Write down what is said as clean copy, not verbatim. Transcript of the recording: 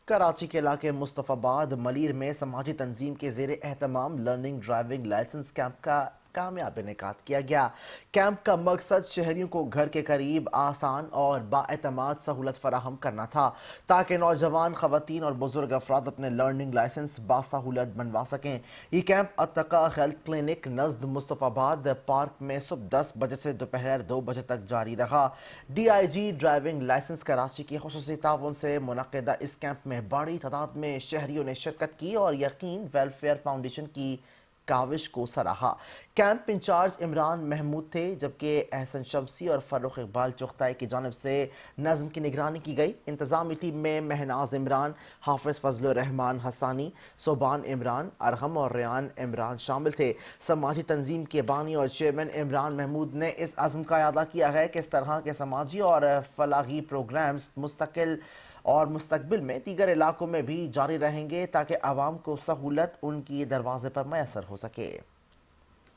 کراچی کے علاقے مصطفی آباد ملیر میں سماجی تنظیم کے زیر اہتمام لرننگ ڈرائیونگ لائسنس کیمپ کا کامیاب انعقاد کیا گیا۔ کیمپ کا مقصد شہریوں کو گھر کے قریب آسان اور بااعتماد سہولت فراہم کرنا تھا تاکہ نوجوان، خواتین اور بزرگ افراد اپنے لرننگ لائسنس باسہولت بنوا سکیں۔ یہ کیمپ ارتقا ہیلتھ کلینک نزد مصطفی آباد پارک میں صبح 10 بجے سے دوپہر 2 بجے تک جاری رہا۔ D I G driving licence Karachi کی خصوصی تعاون سے منعقدہ اس کیمپ میں بڑی تعداد میں شہریوں نے شرکت کی اور یقین ویلفیئر فاؤنڈیشن کی کاوش کو سراہا۔ کیمپ انچارج عمران محمود تھے، جبکہ احسن شمسی اور فروخ اقبال چغتائی کی جانب سے نظم کی نگرانی کی گئی۔ انتظامی ٹیم میں مہناز عمران، حافظ فضل الرحمان حسانی، صوبان عمران، ارحم اور ریان عمران شامل تھے۔ سماجی تنظیم کے بانی اور چیئرمین عمران محمود نے اس عزم کا اعادہ کیا ہے کہ اس طرح کے سماجی اور فلاحی پروگرامز مستقبل میں دیگر علاقوں میں بھی جاری رہیں گے تاکہ عوام کو سہولت ان کی دروازے پر میسر ہو سکے۔